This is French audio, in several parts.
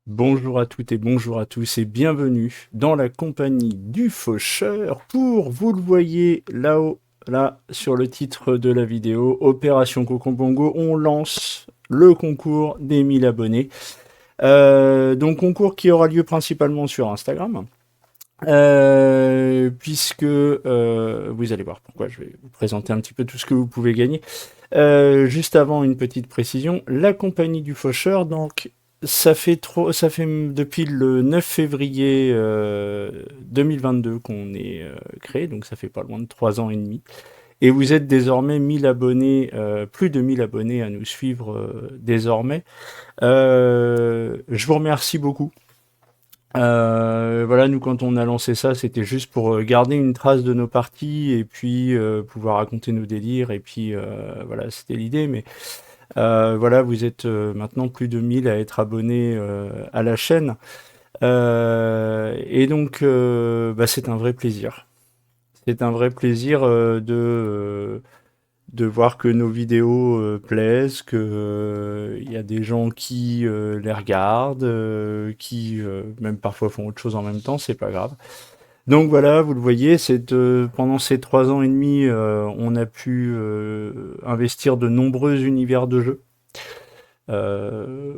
Bonjour à toutes et bonjour à tous et bienvenue dans la compagnie du Faucheur pour, vous le voyez là-haut, là sur le titre de la vidéo, Opération Cocobongo, on lance le concours des 1000 abonnés. Donc concours qui aura lieu principalement sur Instagram. Puisque vous allez voir pourquoi je vais vous présenter un petit peu tout ce que vous pouvez gagner. Juste avant, une petite précision. La compagnie du Faucheur, donc, ça fait depuis le 9 février 2022 qu'on est créé, donc ça fait pas loin de 3 ans et demi. Et vous êtes désormais 1000 abonnés, plus de 1000 abonnés à nous suivre désormais. Je vous remercie beaucoup. Voilà, nous quand on a lancé ça, c'était juste pour garder une trace de nos parties et puis pouvoir raconter nos délires et puis voilà, c'était l'idée. Mais voilà, vous êtes maintenant plus de 1000 à être abonnés à la chaîne. Et donc, bah, c'est un vrai plaisir. C'est un vrai plaisir de voir que nos vidéos plaisent, que il y a des gens qui les regardent, qui même parfois font autre chose en même temps, c'est pas grave. Donc voilà, vous le voyez, pendant ces 3 ans et demi, on a pu investir de nombreux univers de jeux.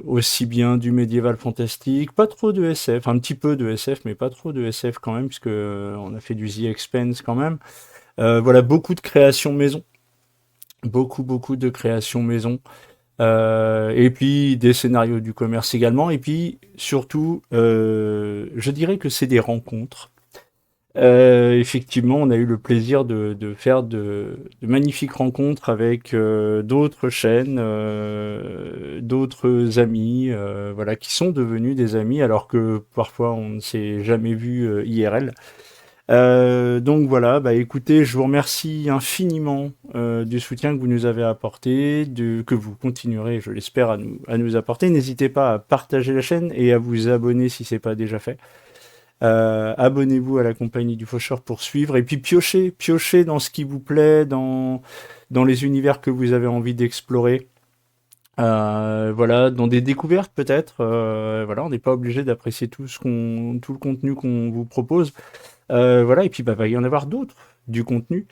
Aussi bien du médiéval fantastique, pas trop de SF, un petit peu de SF, mais pas trop de SF quand même, puisque on a fait du The Expanse quand même. Voilà, beaucoup de créations maison, beaucoup de créations maison. Et puis des scénarios du commerce également. Et puis surtout, je dirais que c'est des rencontres. Effectivement, on a eu le plaisir de faire de magnifiques rencontres avec d'autres chaînes, d'autres amis, voilà, qui sont devenus des amis alors que parfois on ne s'est jamais vu IRL. Donc voilà, bah écoutez, je vous remercie infiniment du soutien que vous nous avez apporté, que vous continuerez, je l'espère, à nous apporter. N'hésitez pas à partager la chaîne et à vous abonner si c'est pas déjà fait. Abonnez-vous à la compagnie du Faucheur pour suivre et puis piochez dans ce qui vous plaît, dans les univers que vous avez envie d'explorer. Voilà, dans des découvertes peut-être. Voilà, on n'est pas obligé d'apprécier tout le contenu qu'on vous propose. Voilà, et puis bah, va y en avoir d'autres du contenu.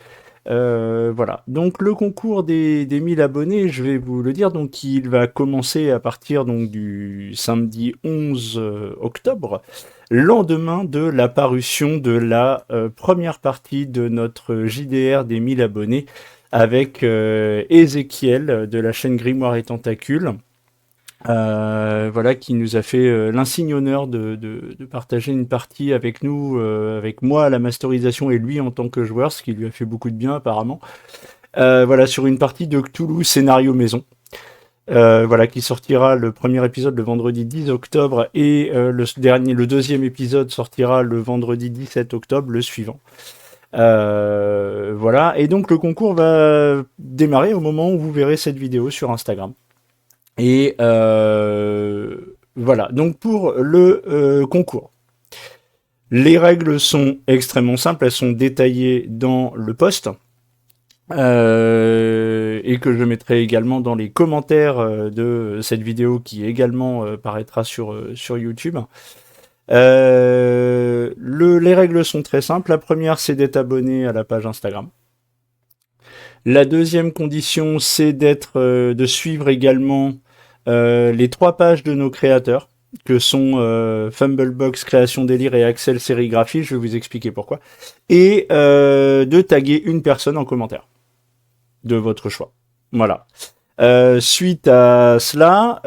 Voilà. Donc le concours des 1000 abonnés, je vais vous le dire, donc il va commencer à partir donc du samedi 11 octobre, lendemain de la parution de la première partie de notre JDR des 1000 abonnés avec Ézéchiel de la chaîne Grimoire et Tentacules. Voilà, qui nous a fait l'insigne honneur de partager une partie avec nous, avec moi à la masterisation et lui en tant que joueur, ce qui lui a fait beaucoup de bien apparemment. Voilà, sur une partie de Cthulhu scénario maison. Voilà, qui sortira le premier épisode le vendredi 10 octobre et le deuxième épisode sortira le vendredi 17 octobre, le suivant. Voilà, et donc le concours va démarrer au moment où vous verrez cette vidéo sur Instagram. Et voilà, donc pour le concours. Les règles sont extrêmement simples, elles sont détaillées dans le post. Et que je mettrai également dans les commentaires de cette vidéo qui également paraîtra sur YouTube. Les règles sont très simples. La première, c'est d'être abonné à la page Instagram. La deuxième condition, c'est de suivre également les 3 pages de nos créateurs, que sont Fumblebox Création Délire et Axel Sérigraphie, je vais vous expliquer pourquoi, et de taguer une personne en commentaire de votre choix. Voilà. Suite à cela,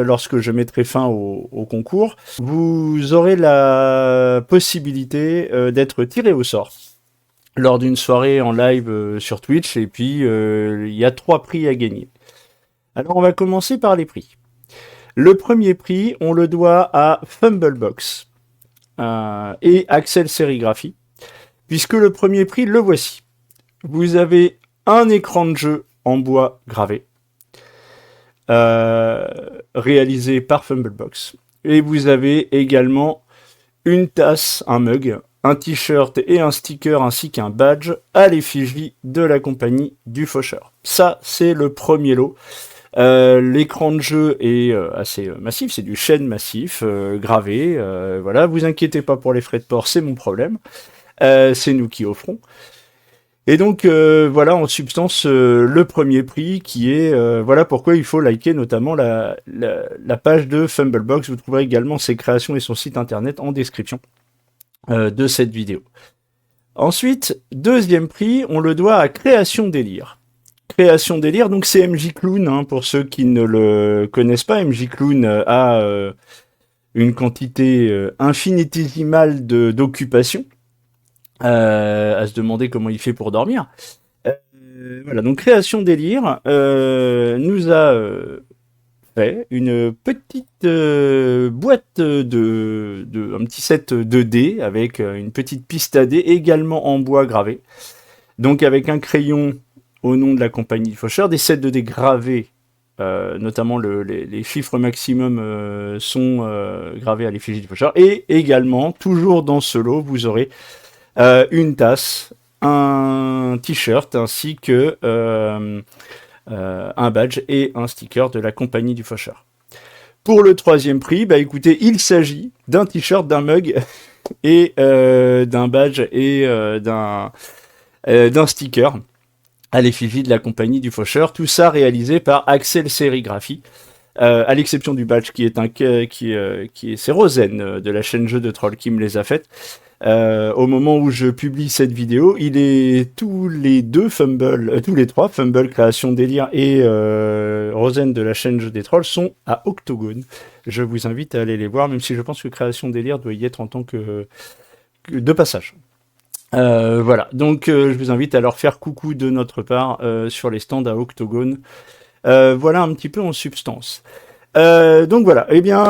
lorsque je mettrai fin au concours, vous aurez la possibilité d'être tiré au sort lors d'une soirée en live sur Twitch, et puis il y a 3 prix à gagner. Alors on va commencer par les prix. Le premier prix, on le doit à Fumblebox et Axel Sérigraphie, puisque le premier prix, le voici. Vous avez un écran de jeu en bois gravé, euh, réalisé par Fumblebox. Et vous avez également une tasse, un mug, un t-shirt et un sticker ainsi qu'un badge à l'effigie de la compagnie du Faucheur. Ça, c'est le premier lot. L'écran de jeu est assez massif, c'est du chêne massif, gravé. Voilà, vous inquiétez pas pour les frais de port, c'est mon problème. C'est nous qui offrons. Et donc voilà en substance le premier prix qui est voilà pourquoi il faut liker notamment la page de Fumblebox. Vous trouverez également ses créations et son site internet en description de cette vidéo. Ensuite, deuxième prix, on le doit à Création Délire. Création Délire, donc c'est MJ Clown, hein, pour ceux qui ne le connaissent pas. MJ Clown a une quantité infinitésimale d'occupation, à se demander comment il fait pour dormir. Voilà, donc Création Délire nous a fait une petite boîte un petit set 2D avec une petite piste à dés également en bois gravé. Donc avec un crayon au nom de la compagnie Faucheur, des sets 2D gravés, notamment les chiffres maximum sont gravés à l'effigie du Faucheur. Et également, toujours dans ce lot, vous aurez une tasse, un t-shirt ainsi que un badge et un sticker de la compagnie du Faucheur. Pour le troisième prix, bah écoutez, il s'agit d'un t-shirt, d'un mug et d'un badge et d'un sticker à l'effigie de la compagnie du Faucheur. Tout ça réalisé par Axel Sérigraphie. À l'exception du badge qui est c'est Rosen de la chaîne Jeux de Troll qui me les a faites. Au moment où je publie cette vidéo, il est tous les trois, Fumble, Création Délire et Rosen de la chaîne Jeux des Trolls sont à Octogone. Je vous invite à aller les voir, même si je pense que Création Délire doit y être en tant que de passage. Voilà, donc je vous invite à leur faire coucou de notre part sur les stands à Octogone. Voilà un petit peu en substance. Donc voilà, eh bien,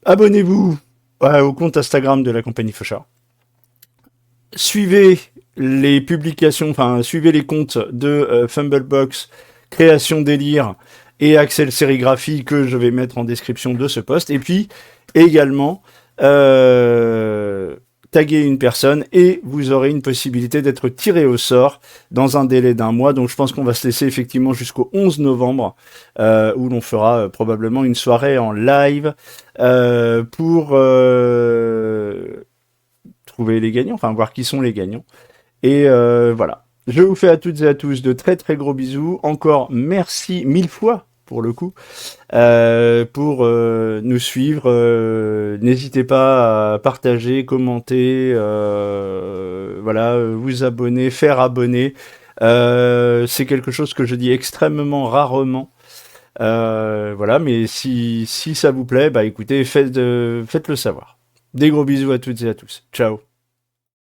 abonnez-vous au compte Instagram de la compagnie Fauchard. Suivez les publications, enfin suivez les comptes de Fumblebox, Création Délire et Axel Sérigraphie que je vais mettre en description de ce post. Et puis également taguer une personne et vous aurez une possibilité d'être tiré au sort dans un délai d'1 mois. Donc je pense qu'on va se laisser effectivement jusqu'au 11 novembre où l'on fera probablement une soirée en live pour trouver les gagnants, enfin voir qui sont les gagnants. Et voilà. Je vous fais à toutes et à tous de très très gros bisous. Encore merci 1000 fois pour le coup, pour nous suivre. N'hésitez pas à partager, commenter, voilà, vous abonner, faire abonner. C'est quelque chose que je dis extrêmement rarement. Voilà, mais si ça vous plaît, bah écoutez, faites-le savoir. Des gros bisous à toutes et à tous. Ciao.